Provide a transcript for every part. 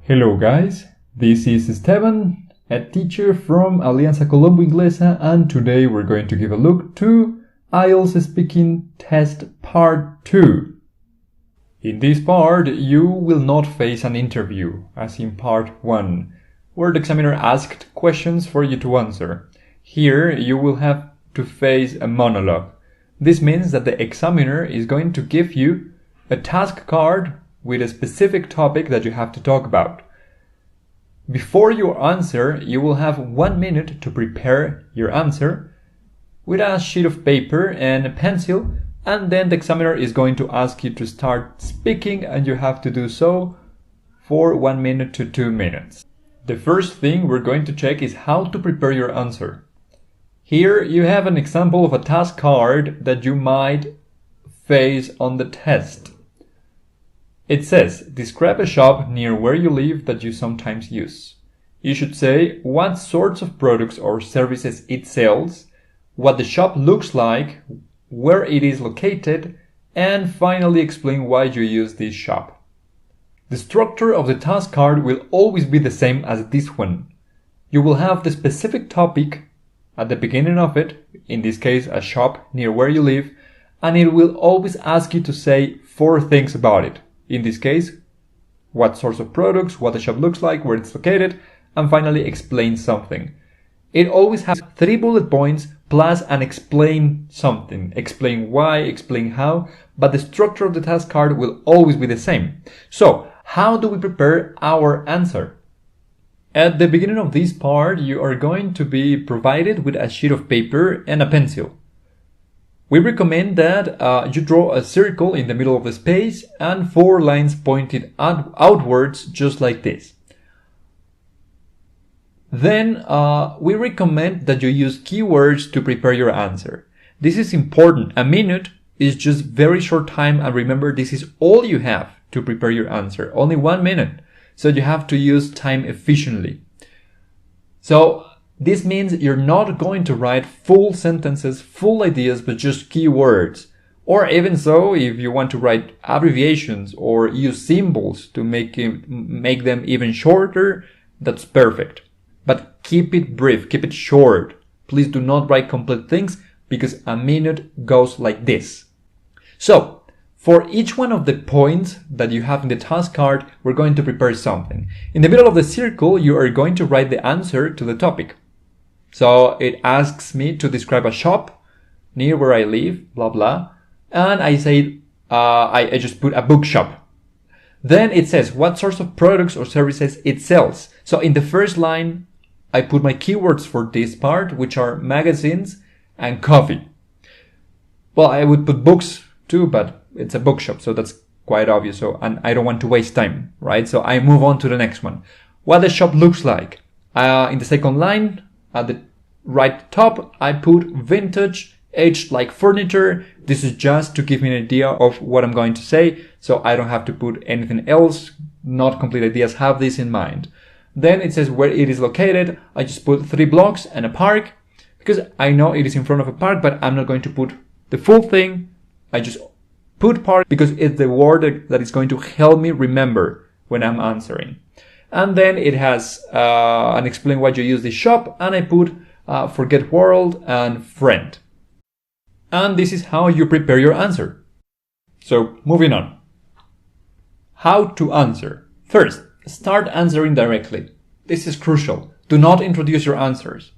Hello guys, this is Esteban, a teacher from Alianza Inglesa, and today we're going to give a look to IELTS Speaking Test Part 2. In this part, you will not face an interview, as in Part 1, where the examiner asked questions for you to answer. Here, you will have to face a monologue. This means that the examiner is going to give you a task card with a specific topic that you have to talk about. Before you answer, you will have 1 minute to prepare your answer with a sheet of paper and a pencil, and then the examiner is going to ask you to start speaking, and you have to do so for 1 minute to 2 minutes. The first thing we're going to check is how to prepare your answer. Here you have an example of a task card that you might face on the test. It says, describe a shop near where you live that you sometimes use. You should say what sorts of products or services it sells, what the shop looks like, where it is located, and finally explain why you use this shop. The structure of the task card will always be the same as this one. You will have the specific topic at the beginning of it, in this case a shop near where you live, and it will always ask you to say 4 things about it. In this case, what sorts of products, what the shop looks like, where it's located, and finally explain something. It always has 3 bullet points plus an explain something. Explain why, explain how, but the structure of the task card will always be the same. So, how do we prepare our answer? At the beginning of this part, you are going to be provided with a sheet of paper and a pencil. We recommend that you draw a circle in the middle of the space and 4 lines pointed outwards, just like this. Then we recommend that you use keywords to prepare your answer. This is important. A minute is just very short time, and remember, this is all you have to prepare your answer. Only 1 minute. So you have to use time efficiently. So this means you're not going to write full sentences, full ideas, but just keywords. Or even so, if you want to write abbreviations or use symbols to make them even shorter, that's perfect. But keep it brief, keep it short. Please do not write complete things, because a minute goes like this. So, for each one of the points that you have in the task card, we're going to prepare something. In the middle of the circle, you are going to write the answer to the topic. So it asks me to describe a shop near where I live, blah, blah. And I say, I just put a bookshop. Then it says what sorts of products or services it sells. So in the first line, I put my keywords for this part, which are magazines and coffee. Well, I would put books too, but it's a bookshop, so that's quite obvious. So, and I don't want to waste time, right? So I move on to the next one. What the shop looks like. In the second line, at the right top, I put vintage, aged like furniture. This is just to give me an idea of what I'm going to say, so I don't have to put anything else. Not complete ideas, have this in mind. Then it says where it is located. I just put 3 blocks and a park, because I know it is in front of a park, but I'm not going to put the full thing. I just put park because it's the word that is going to help me remember when I'm answering. And then it has and explain why you use this shop, and I put forget world and friend. And this is how you prepare your answer. So moving on. How to answer. First, start answering directly. This is crucial. Do not introduce your answers.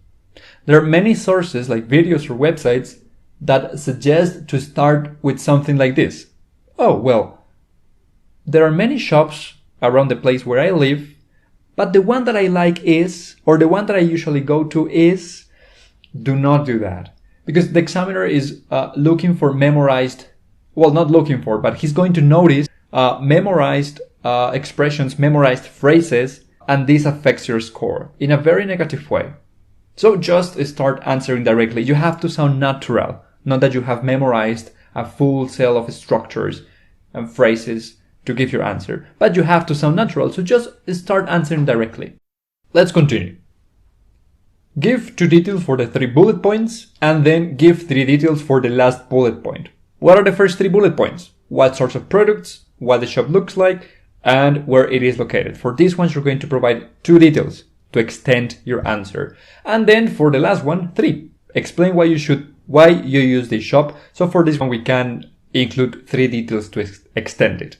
There are many sources like videos or websites that suggest to start with something like this. Oh, well, there are many shops around the place where I live, but the one that I like is, or the one that I usually go to is. Do not do that. Because the examiner is looking for memorized, well, not looking for, but he's going to notice memorized expressions, memorized phrases, and this affects your score in a very negative way. So just start answering directly. You have to sound natural, not that you have memorized a full set of structures and phrases to give your answer, but you have to sound natural, so just start answering directly. Let's continue. Give 2 details for the 3 bullet points, and then give 3 details for the last bullet point. What are the first 3 bullet points? What sorts of products, what the shop looks like, and where it is located. For these ones, you're going to provide 2 details to extend your answer. And then for the last one, 3. Explain why you use this shop. So for this one, we can include 3 details to extend it.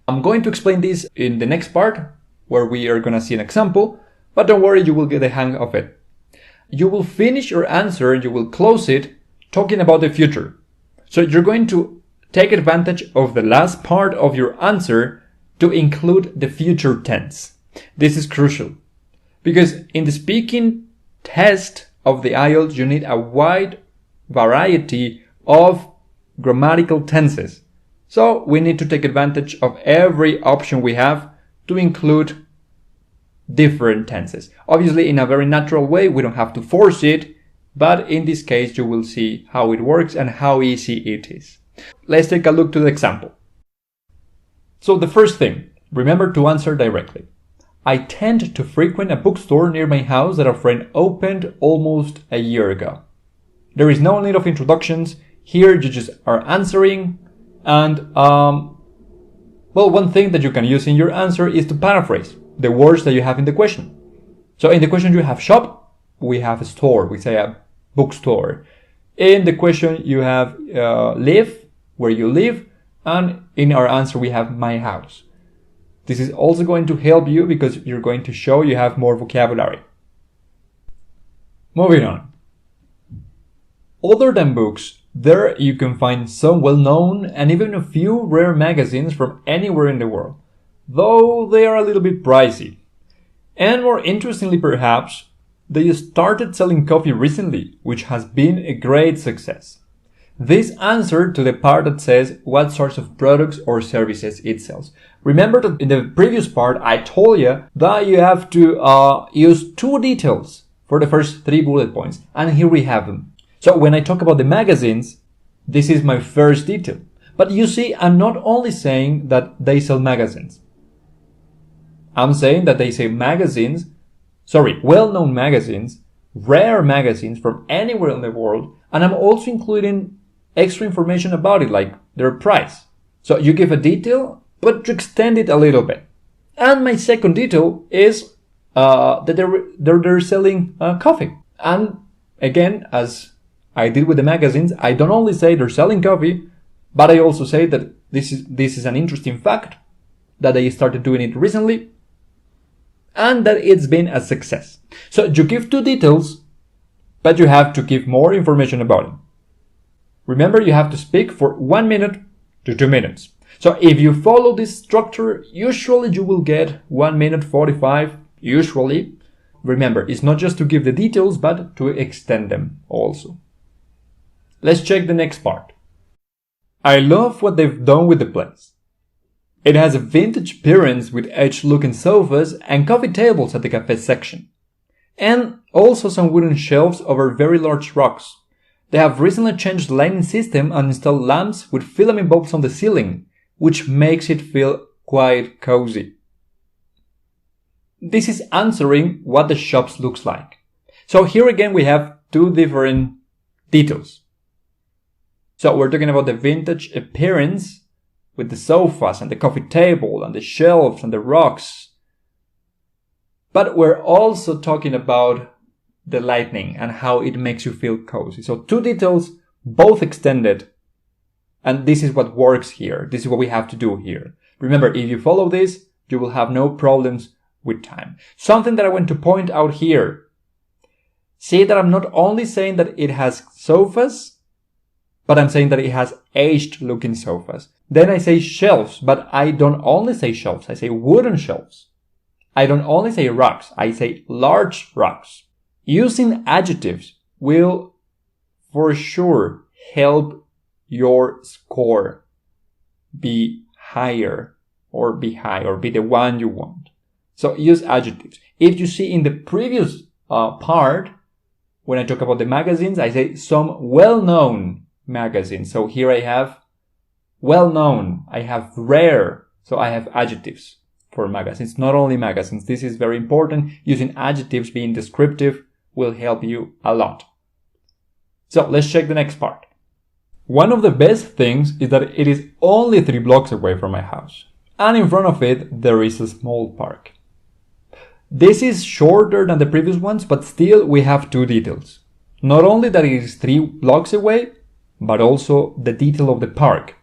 I'm going to explain this in the next part, where we are going to see an example, but don't worry, you will get the hang of it. You will finish your answer and you will close it talking about the future. So you're going to take advantage of the last part of your answer to include the future tense. This is crucial because in the speaking test of the IELTS, you need a wide variety of grammatical tenses. So we need to take advantage of every option we have to include different tenses. Obviously, in a very natural way, we don't have to force it, but in this case, you will see how it works and how easy it is. Let's take a look to the example. So the first thing, remember to answer directly. I tend to frequent a bookstore near my house that a friend opened almost a year ago. There is no need of introductions. Here you just are answering. And, one thing that you can use in your answer is to paraphrase the words that you have in the question. So in the question you have shop, we have a store, we say a bookstore. In the question you have live, where you live, and in our answer we have my house. This is also going to help you because you're going to show you have more vocabulary. Moving on. Other than books, there you can find some well-known and even a few rare magazines from anywhere in the world, though they are a little bit pricey. And more interestingly perhaps, they started selling coffee recently, which has been a great success. This answer to the part that says what sorts of products or services it sells. Remember that in the previous part I told you that you have to use 2 details for the first 3 bullet points, and here we have them. So when I talk about the magazines, this is my first detail. But you see, I'm not only saying that they sell magazines. I'm saying that they say well-known magazines, rare magazines from anywhere in the world, and I'm also including extra information about it, like their price. So you give a detail, but you extend it a little bit. And my second detail is that they're selling coffee. And again, as I did with the magazines, I don't only say they're selling coffee, but I also say that this is an interesting fact, that they started doing it recently, and that it's been a success. So you give 2 details, but you have to give more information about it. Remember, you have to speak for 1 minute to 2 minutes. So if you follow this structure, usually you will get 1 minute 45, usually. Remember, it's not just to give the details, but to extend them also. Let's check the next part. I love what they've done with the place. It has a vintage appearance with edge-looking sofas and coffee tables at the cafe section. And also some wooden shelves over very large rocks. They have recently changed the lighting system and installed lamps with filament bulbs on the ceiling, which makes it feel quite cozy. This is answering what the shop looks like. So here again we have 2 different details. So we're talking about the vintage appearance with the sofas and the coffee table and the shelves and the rocks. But we're also talking about the lighting and how it makes you feel cozy. So 2 details, both extended. And this is what works here. This is what we have to do here. Remember, if you follow this, you will have no problems with time. Something that I want to point out here. See that I'm not only saying that it has sofas, but I'm saying that it has aged looking sofas. Then I say shelves, but I don't only say shelves, I say wooden shelves. I don't only say rocks, I say large rocks. Using adjectives will for sure help your score be higher or be high or be the one you want. So use adjectives. If you see in the previous part, when I talk about the magazines, I say some well-known magazines. So here I have well-known, I have rare, so I have adjectives for magazines, not only magazines. This is very important. Using adjectives, being descriptive, will help you a lot. So let's check the next part. One of the best things is that it is only 3 blocks away from my house. and in front of it there is a small park. This is shorter than the previous ones, but still we have two details. Not only that it is 3 blocks away, but also the detail of the park.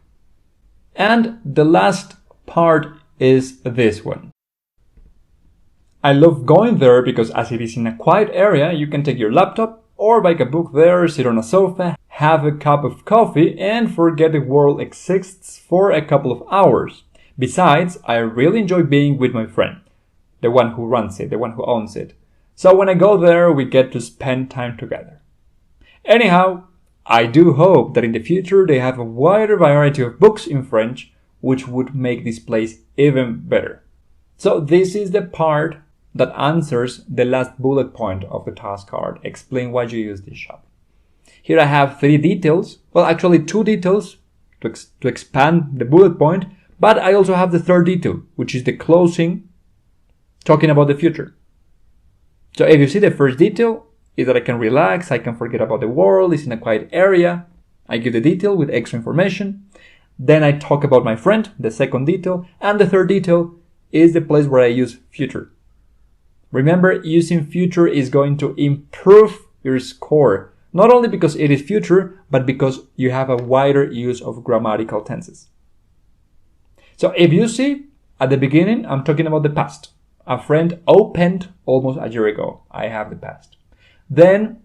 And the last part is this one. I love going there because as it is in a quiet area, you can take your laptop or buy a book there, sit on a sofa, have a cup of coffee, and forget the world exists for a couple of hours. Besides, I really enjoy being with my friend, the one who runs it, the one who owns it. So when I go there, we get to spend time together. Anyhow, I do hope that in the future they have a wider variety of books in French, which would make this place even better. So this is the part that answers the last bullet point of the task card. Explain why you use this shop. Here I have 3 details. Well, actually 2 details to expand the bullet point, but I also have the third detail, which is the closing, talking about the future. So if you see the first detail is that I can relax, I can forget about the world, it's in a quiet area. I give the detail with extra information. Then I talk about my friend, the second detail, and the third detail is the place where I use future. Remember, using future is going to improve your score, not only because it is future, but because you have a wider use of grammatical tenses. So if you see, at the beginning, I'm talking about the past. A friend opened almost a year ago. I have the past. Then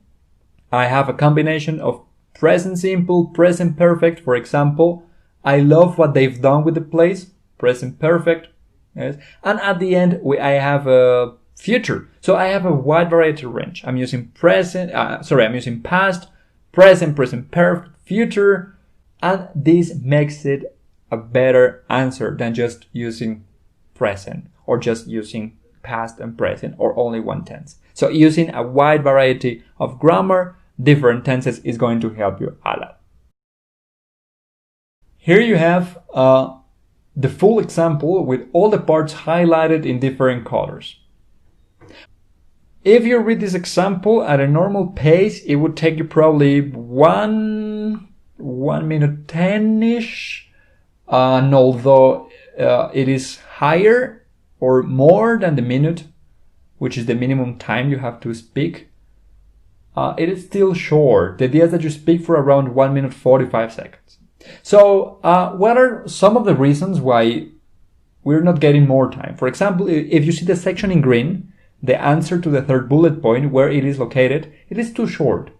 I have a combination of present simple, present perfect. For example, I love what they've done with the place. Present perfect. Yes. And at the end, I have a future. So I have a wide variety range. I'm using I'm using past, present, present perfect, future. And this makes it a better answer than just using present or just using past and present or only one tense. So using a wide variety of grammar, different tenses is going to help you a lot. Here you have the full example with all the parts highlighted in different colors. If you read this example at a normal pace, it would take you probably 1 minute 10-ish. And although it is higher or more than the minute, which is the minimum time you have to speak, it is still short. The idea is that you speak for around 1 minute 45 seconds. So what are some of the reasons why we're not getting more time? For example, if you see the section in green, the answer to the third bullet point, where it is located, it is too short.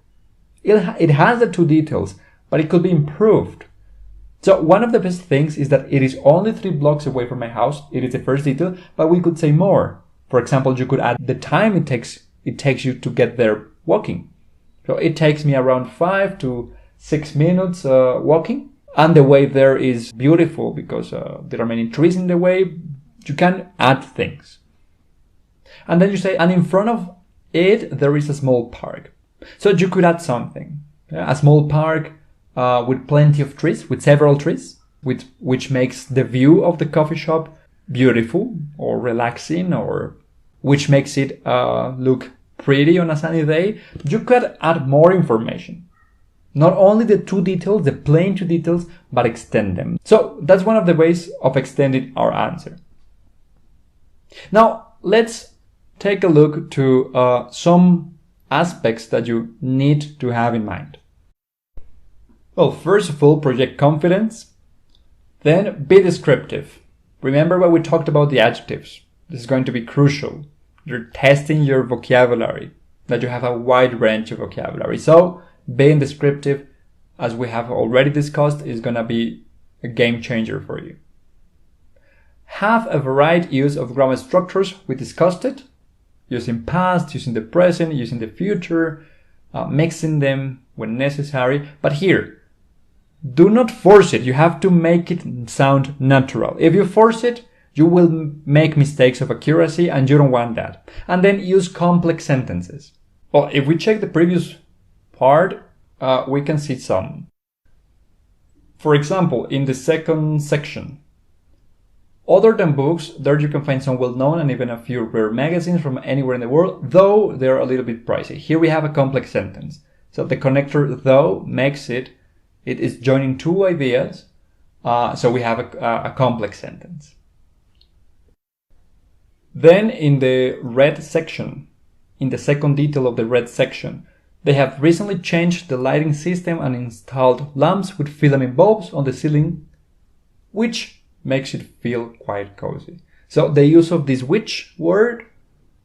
It has the 2 details, but it could be improved. So one of the best things is that it is only 3 blocks away from my house. It is the first detail, but we could say more. For example, you could add the time it takes you to get there walking. So it takes me around 5 to 6 minutes walking. And the way there is beautiful because there are many trees in the way. You can add things. And then you say, and in front of it, there is a small park. So you could add something. A small park with plenty of trees, with several trees, which makes the view of the coffee shop beautiful or relaxing, or which makes it look pretty on a sunny day. You could add more information. Not only the 2 details, the plain 2 details, but extend them. So that's one of the ways of extending our answer. Now, let's take a look to some aspects that you need to have in mind. Well, first of all, project confidence. Then be descriptive. Remember what we talked about the adjectives. This is going to be crucial. You're testing your vocabulary, that you have a wide range of vocabulary. So being descriptive, as we have already discussed, is going to be a game changer for you. Have a varied use of grammar structures. We discussed it. Using past, using the present, using the future, mixing them when necessary. But here, do not force it. You have to make it sound natural. If you force it, you will make mistakes of accuracy, and you don't want that. And then use complex sentences. Well, if we check the previous part, we can see some. For example, in the second section, other than books, there you can find some well-known and even a few rare magazines from anywhere in the world, though they're a little bit pricey. Here we have a complex sentence. So the connector though makes it is joining 2 ideas. So we have a complex sentence. Then in the red section, in the second detail of the red section, they have recently changed the lighting system and installed lamps with filament bulbs on the ceiling, which makes it feel quite cozy. So the use of this which word,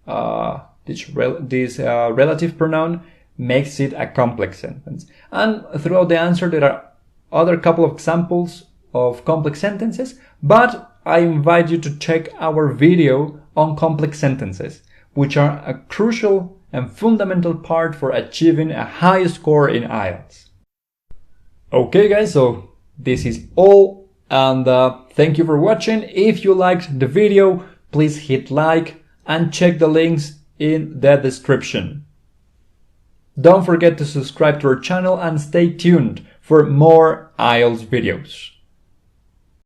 this relative pronoun, makes it a complex sentence. And throughout the answer there are other couple of examples of complex sentences, but I invite you to check our video on complex sentences, which are a crucial and fundamental part for achieving a high score in IELTS. Okay guys, so this is all, and thank you for watching. If you liked the video, please hit like and check the links in the description. Don't forget to subscribe to our channel and stay tuned for more IELTS videos.